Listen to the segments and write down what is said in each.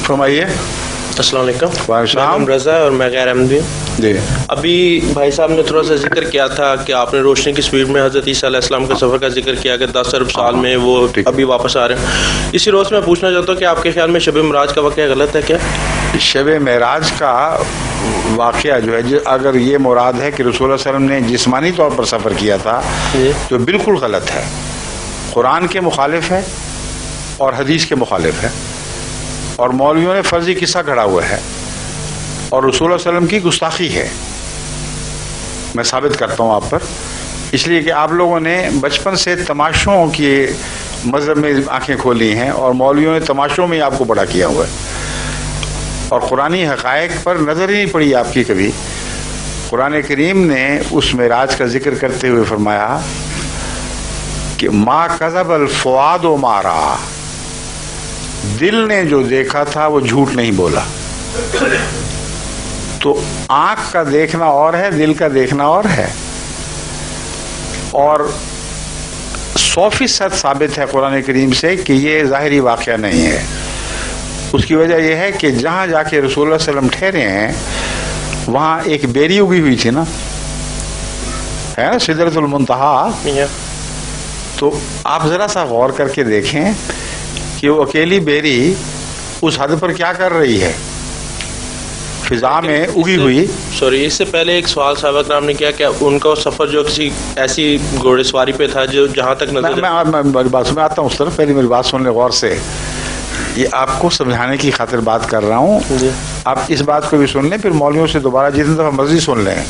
فرمائیے. السلام علیکم. وعلیکم رضا اور میں غیر احمدی ہوں. جی ابھی بھائی صاحب نے تھوڑا سا ذکر کیا تھا کہ آپ نے روشنی کی سپیڈ میں حضرت عیسیٰ علیہ السلام کے سفر کا ذکر کیا کہ 10 ارب سال میں وہ ابھی واپس آ رہے ہیں. اسی روز میں پوچھنا چاہتا ہوں کہ آپ کے خیال میں شب معراج کا واقعہ غلط ہے کیا؟ شب معراج کا واقعہ جو ہے اگر یہ مراد ہے کہ رسول اللہ علیہ وسلم نے جسمانی طور پر سفر کیا تھا تو بالکل غلط ہے. قرآن کے مخالف ہے اور حدیث کے مخالف ہے اور مولویوں نے فرضی قصہ گھڑا ہوا ہے اور رسول اللہ علیہ وسلم کی گستاخی ہے. میں ثابت کرتا ہوں آپ پر، اس لیے کہ آپ لوگوں نے بچپن سے تماشوں کی مذہب میں آنکھیں کھولی ہیں اور مولویوں نے تماشوں میں آپ کو بڑا کیا ہوا ہے اور قرآنی حقائق پر نظر ہی نہیں پڑی آپ کی کبھی. قرآن کریم نے اس معراج کا ذکر کرتے ہوئے فرمایا کہ ما کذب الفؤاد ما رأى، دل نے جو دیکھا تھا وہ جھوٹ نہیں بولا. تو آنکھ کا دیکھنا اور ہے، دل کا دیکھنا اور ہے. اور 100% ثابت ہے قرآن کریم سے کہ یہ ظاہری واقعہ نہیں ہے. اس کی وجہ یہ ہے کہ جہاں جا کے رسول اللہ صلی اللہ علیہ وسلم ٹھہرے ہیں وہاں ایک بیری اگی ہوئی تھی نا، ہے نا، سدرۃ المنتہا. تو آپ ذرا سا غور کر کے دیکھیں کہ وہ اکیلی بیری اس حد پر کیا کر رہی ہے فضا میں اگی ہوئی. سوری، اس سے پہلے ایک سوال صحابہ کرام نے کیا کہ ان کا سفر جو کسی ایسی گھوڑے سواری پہ تھا جو جہاں تک نظر میں بات میں آتا ہوں اس طرف. پہلے میری بات سن لیں غور سے، یہ آپ کو سمجھانے کی خاطر بات کر رہا ہوں. آپ اس بات کو بھی سن لیں، پھر مولویوں سے دوبارہ جتنی دفعہ مرضی سن لیں.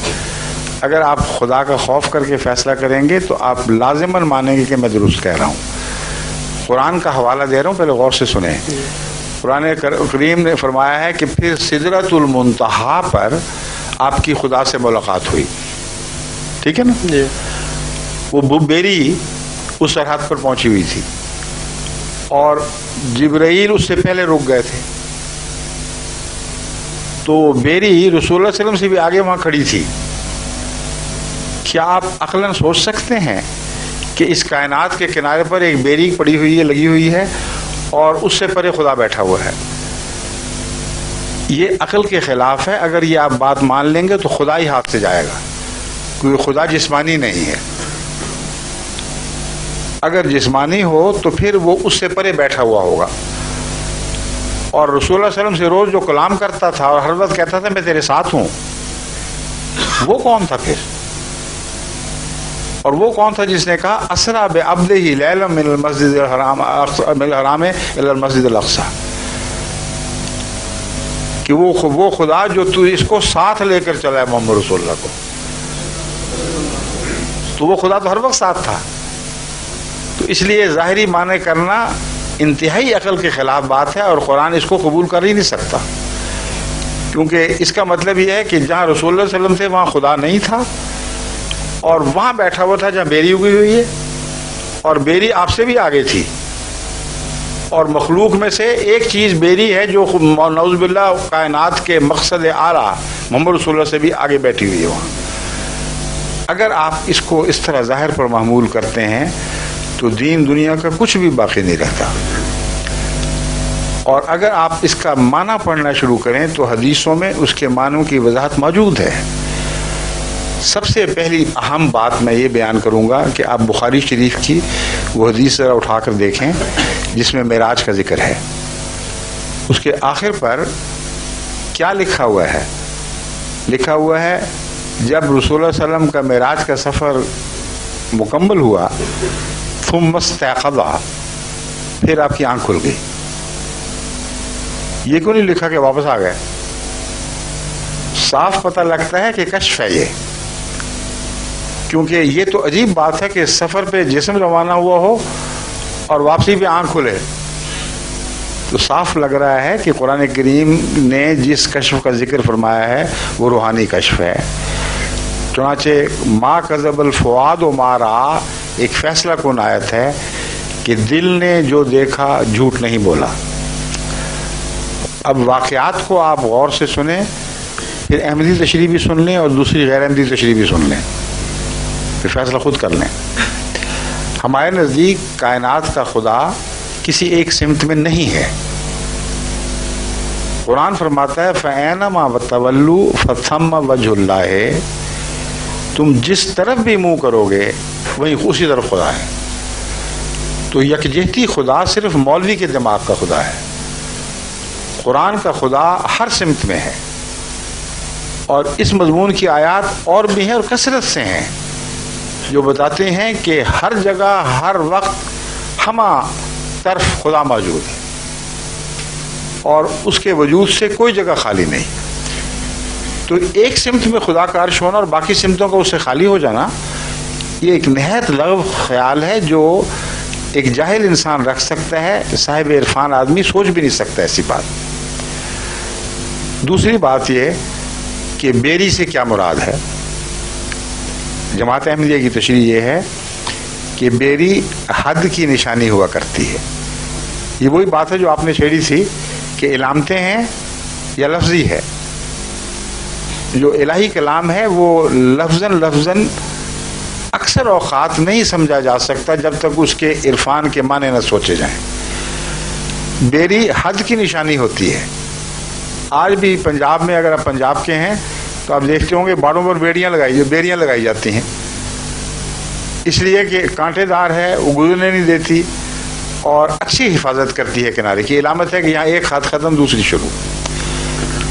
اگر آپ خدا کا خوف کر کے فیصلہ کریں گے تو آپ لازماً مانیں گے کہ میں درست کہہ رہا ہوں. قرآن کا حوالہ دے رہا ہوں، پہلے غور سے سنیں. قرآن کریم نے فرمایا ہے کہ پھر سدرۃ المنتہا پر آپ کی خدا سے ملاقات ہوئی. ٹھیک ہے نا؟ وہ بیری اس سرحد پر پہنچی ہوئی تھی اور جبرائیل اس سے پہلے رک گئے تھے. تو بیری رسول اللہ علیہ وسلم سے بھی آگے وہاں کھڑی تھی. کیا آپ عقلاً سوچ سکتے ہیں کہ اس کائنات کے کنارے پر ایک بیری پڑی ہوئی ہے، لگی ہوئی ہے، اور اس سے پرے خدا بیٹھا ہوا ہے؟ یہ عقل کے خلاف ہے. اگر یہ آپ بات مان لیں گے تو خدا ہی ہاتھ سے جائے گا، کیونکہ خدا جسمانی نہیں ہے. اگر جسمانی ہو تو پھر وہ اس سے پرے بیٹھا ہوا ہوگا. اور رسول اللہ صلی اللہ علیہ وسلم سے روز جو کلام کرتا تھا اور ہر وقت کہتا تھا میں تیرے ساتھ ہوں، وہ کون تھا پھر؟ اور وہ کون تھا جس نے کہا اسرا بعبدہ لیلا من المسجد الحرام الی المسجد الاقصی، کہ وہ خدا جو تو اس کو ساتھ لے کر چلا ہے محمد رسول اللہ کو. تو وہ خدا تو ہر وقت ساتھ تھا. تو اس لیے ظاہری معنی کرنا انتہائی عقل کے خلاف بات ہے اور قرآن اس کو قبول کر ہی نہیں سکتا، کیونکہ اس کا مطلب یہ ہے کہ جہاں رسول اللہ صلی اللہ علیہ وسلم تھے وہاں خدا نہیں تھا اور وہاں بیٹھا ہوا تھا جہاں بیری اگی ہوئی ہے، اور بیری آپ سے بھی آگے تھی. اور مخلوق میں سے ایک چیز بیری ہے جو نعوذ باللہ کائنات کے مقصد اعلیٰ محمد رسول اللہ سے بھی آگے بیٹھی ہوئی ہے وہاں. اگر آپ اس کو اس طرح ظاہر پر محمول کرتے ہیں تو دین دنیا کا کچھ بھی باقی نہیں رہتا. اور اگر آپ اس کا معنی پڑھنا شروع کریں تو حدیثوں میں اس کے معنوں کی وضاحت موجود ہے. سب سے پہلی اہم بات میں یہ بیان کروں گا کہ آپ بخاری شریف کی وہ حدیث ذرا اٹھا کر دیکھیں جس میں معراج کا ذکر ہے. اس کے آخر پر کیا لکھا ہوا ہے؟ لکھا ہوا ہے جب رسول اللہ علیہ وسلم کا معراج کا سفر مکمل ہوا ثم استيقظ، پھر آپ کی آنکھ کھل گئی. یہ کیوں نہیں لکھا کہ واپس آ گئے؟ صاف پتہ لگتا ہے کہ کشف ہے یہ، کیونکہ یہ تو عجیب بات ہے کہ سفر پہ جسم روانہ ہوا ہو اور واپسی پہ آنکھ کھلے. تو صاف لگ رہا ہے کہ قرآن کریم نے جس کشف کا ذکر فرمایا ہے وہ روحانی کشف ہے. چنانچہ ما کذب الفؤاد ما رأى ایک فیصلہ کن آیت ہے کہ دل نے جو دیکھا جھوٹ نہیں بولا. اب واقعات کو آپ غور سے سنیں، پھر احمدی تشریح بھی سن لیں اور دوسری غیر احمدی تشریح بھی سن لیں، پھر فیصلہ خود کر لیں. ہمارے نزدیک کائنات کا خدا کسی ایک سمت میں نہیں ہے. قرآن فرماتا ہے فَأَيْنَمَا وَتَوَلُّوا فَثَمَّ وَجْهُ اللَّهِ، تم جس طرف بھی منہ کرو گے وہیں اسی طرف خدا ہے۔ تو یکجہتی خدا صرف مولوی کے دماغ کا خدا ہے، قرآن کا خدا ہر سمت میں ہے، اور اس مضمون کی آیات اور بھی ہیں اور کثرت سے ہیں جو بتاتے ہیں کہ ہر جگہ ہر وقت ہمہ طرف خدا موجود ہے، اور اس کے وجود سے کوئی جگہ خالی نہیں۔ تو ایک سمت میں خدا کا عرش ہونا اور باقی سمتوں کا اس سے خالی ہو جانا، یہ ایک نہایت لغو خیال ہے جو ایک جاہل انسان رکھ سکتا ہے، صاحب عرفان آدمی سوچ بھی نہیں سکتا ایسی بات۔ دوسری بات یہ کہ بیری سے کیا مراد ہے؟ جماعت احمدیہ کی تشریح یہ ہے کہ بیری حد کی نشانی ہوا کرتی ہے۔ یہ وہی بات ہے جو آپ نے چھیڑی تھی کہ علامتیں ہیں یا لفظی ہے۔ جو الہی کلام ہے وہ لفظاً اکثر اوقات نہیں سمجھا جا سکتا جب تک اس کے عرفان کے معنی نہ سوچے جائیں۔ بیری حد کی نشانی ہوتی ہے۔ آج بھی پنجاب میں، اگر آپ پنجاب کے ہیں تو آپ دیکھتے ہوں گے باڑوں پر بیریاں لگائی جاتی ہیں، اس لیے کہ کانٹے دار ہے، وہ گزرنے نہیں دیتی اور اچھی حفاظت کرتی ہے کنارے کی۔ علامت ہے کہ یہاں ایک خط ختم دوسری شروع۔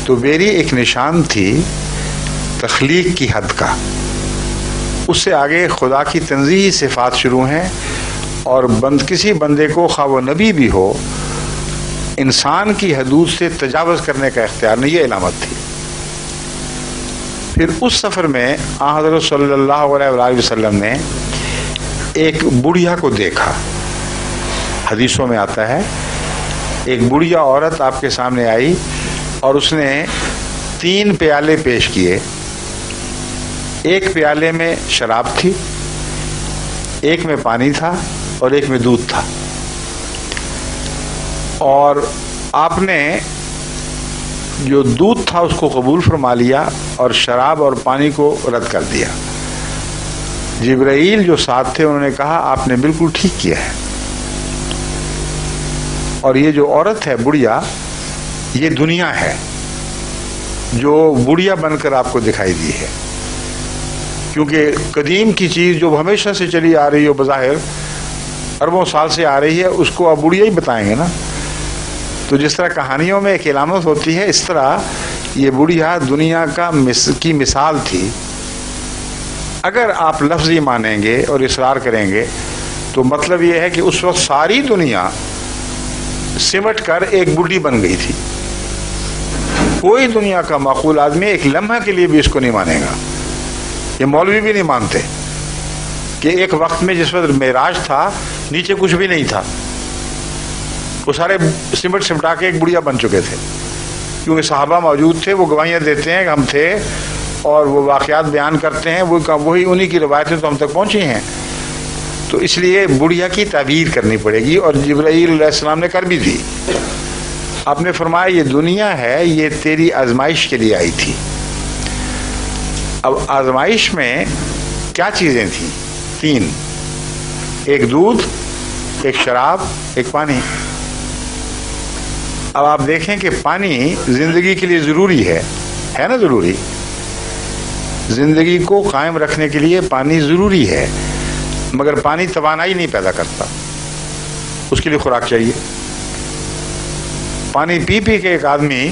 تو بیری ایک نشان تھی تخلیق کی حد کا، اس سے آگے خدا کی تنزیہی صفات شروع ہیں، اور کسی بندے کو خواہ وہ نبی بھی ہو انسان کی حدود سے تجاوز کرنے کا اختیار نہیں، یہ علامت تھی۔ پھر اس سفر میں آن حضرت صلی اللہ علیہ وآلہ وسلم نے ایک بڑھیا کو دیکھا۔ حدیثوں میں آتا ہے ایک بڑھیا عورت آپ کے سامنے آئی اور اس نے 3 پیالے پیش کیے، ایک پیالے میں شراب تھی، ایک میں پانی تھا اور ایک میں دودھ تھا، اور آپ نے جو دودھ تھا اس کو قبول فرما لیا اور شراب اور پانی کو رد کر دیا۔ جبرائیل جو ساتھ تھے انہوں نے کہا آپ نے بالکل ٹھیک کیا ہے، اور یہ جو عورت ہے بڑھیا، یہ دنیا ہے جو بڑھیا بن کر آپ کو دکھائی دی ہے، کیونکہ قدیم کی چیز جو ہمیشہ سے چلی آ رہی ہے بظاہر اربوں سال سے آ رہی ہے، اس کو آپ بڑھیا ہی بتائیں گے نا۔ تو جس طرح کہانیوں میں ایک علامت ہوتی ہے، اس طرح یہ بڑھیا دنیا کی مثال تھی۔ اگر آپ لفظی مانیں گے اور اصرار کریں گے تو مطلب یہ ہے کہ اس وقت ساری دنیا سمٹ کر ایک بڑھی بن گئی تھی۔ کوئی دنیا کا معقول آدمی ایک لمحہ کے لیے بھی اس کو نہیں مانے گا، یہ مولوی بھی نہیں مانتے کہ ایک وقت میں جس وقت معراج تھا نیچے کچھ بھی نہیں تھا، وہ سارے سمٹا کے ایک بڑھیا بن چکے تھے، کیونکہ صحابہ موجود تھے، وہ گواہیاں دیتے ہیں کہ ہم تھے، اور وہ واقعات بیان کرتے ہیں، وہی انہی کی روایتیں تو ہم تک پہنچی ہیں۔ تو اس لیے بڑھیا کی تعبیر کرنی پڑے گی، اور جبرائیل علیہ السلام نے کر بھی دی۔ آپ نے فرمایا یہ دنیا ہے، یہ تیری آزمائش کے لیے آئی تھی۔ اب آزمائش میں کیا چیزیں تھیں؟ 3، ایک دودھ، ایک شراب، ایک پانی۔ اب آپ دیکھیں کہ پانی زندگی کے لیے ضروری ہے نا، ضروری، زندگی کو قائم رکھنے کے لیے پانی ضروری ہے، مگر پانی توانائی نہیں پیدا کرتا، اس کے لیے خوراک چاہیے۔ پانی پی کے ایک آدمی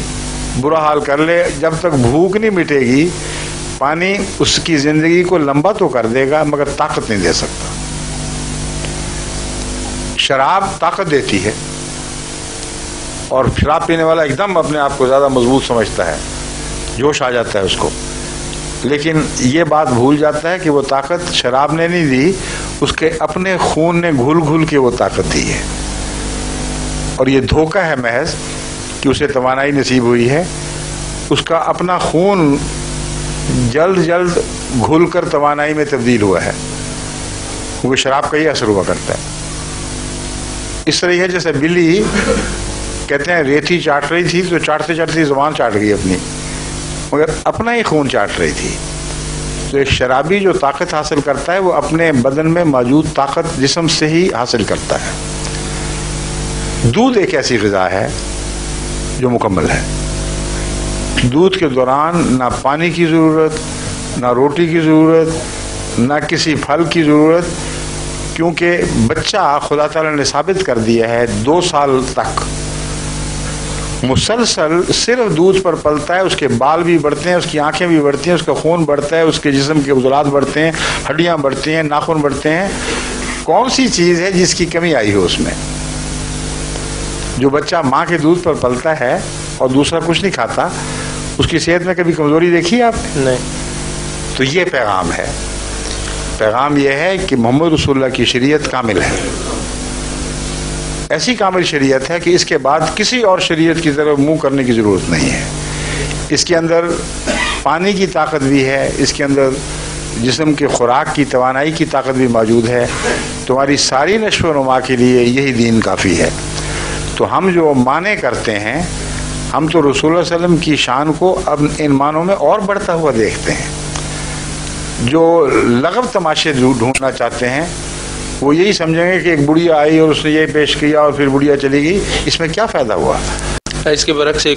برا حال کر لے، جب تک بھوک نہیں مٹے گی پانی اس کی زندگی کو لمبا تو کر دے گا مگر طاقت نہیں دے سکتا۔ شراب طاقت دیتی ہے، اور شراب پینے والا ایک دم اپنے آپ کو زیادہ مضبوط سمجھتا ہے، جوش آ جاتا ہے اس کو، لیکن یہ بات بھول جاتا ہے کہ وہ طاقت شراب نے نہیں دی، اس کے اپنے خون نے گھل کے وہ طاقت دی ہے، اور یہ دھوکہ ہے محض کہ اسے توانائی نصیب ہوئی ہے، اس کا اپنا خون جلد گھل کر توانائی میں تبدیل ہوا ہے، کیونکہ شراب کا ہی اثر ہوا کرتا ہے۔ اس طرح ہے جیسے بلی کہتے ہیں ریتی چاٹ رہی تھی تو چاٹتے زبان چاٹ گئی اپنی، مگر اپنا ہی خون چاٹ رہی تھی۔ تو ایک شرابی جو طاقت حاصل کرتا ہے وہ اپنے بدن میں موجود طاقت جسم سے ہی حاصل کرتا ہے۔ دودھ ایک ایسی غذا ہے جو مکمل ہے، دودھ کے دوران نہ پانی کی ضرورت، نہ روٹی کی ضرورت، نہ کسی پھل کی ضرورت، کیونکہ بچہ خدا تعالیٰ نے ثابت کر دیا ہے 2 سال تک مسلسل صرف دودھ پر پلتا ہے، اس کے بال بھی بڑھتے ہیں، اس کی آنکھیں بھی بڑھتی ہیں، اس کا خون بڑھتا ہے، اس کے جسم کے عضلات بڑھتے ہیں، ہڈیاں بڑھتی ہیں، ناخن بڑھتے ہیں۔ کون سی چیز ہے جس کی کمی آئی ہو اس میں؟ جو بچہ ماں کے دودھ پر پلتا ہے اور دوسرا کچھ نہیں کھاتا، اس کی صحت میں کبھی کمزوری دیکھی آپ نے؟ نہیں۔ تو یہ پیغام ہے، پیغام یہ ہے کہ محمد رسول اللہ کی شریعت کامل ہے، ایسی کامل شریعت ہے کہ اس کے بعد کسی اور شریعت کی طرف منہ کرنے کی ضرورت نہیں ہے۔ اس کے اندر پانی کی طاقت بھی ہے، اس کے اندر جسم کے خوراک کی توانائی کی طاقت بھی موجود ہے۔ تمہاری ساری نشو و نما کے لیے یہی دین کافی ہے۔ تو ہم جو معنی کرتے ہیں، ہم تو رسول اللہ علیہ وسلم کی شان کو اب ان معنوں میں اور بڑھتا ہوا دیکھتے ہیں۔ جو لغو تماشے ڈھونڈنا چاہتے ہیں وہ یہی سمجھیں گے کہ ایک بڑھیا آئی اور اس نے یہ پیش کیا اور پھر بڑھیا چلی گئی، اس میں کیا فائدہ ہوا؟ اس کے برعکس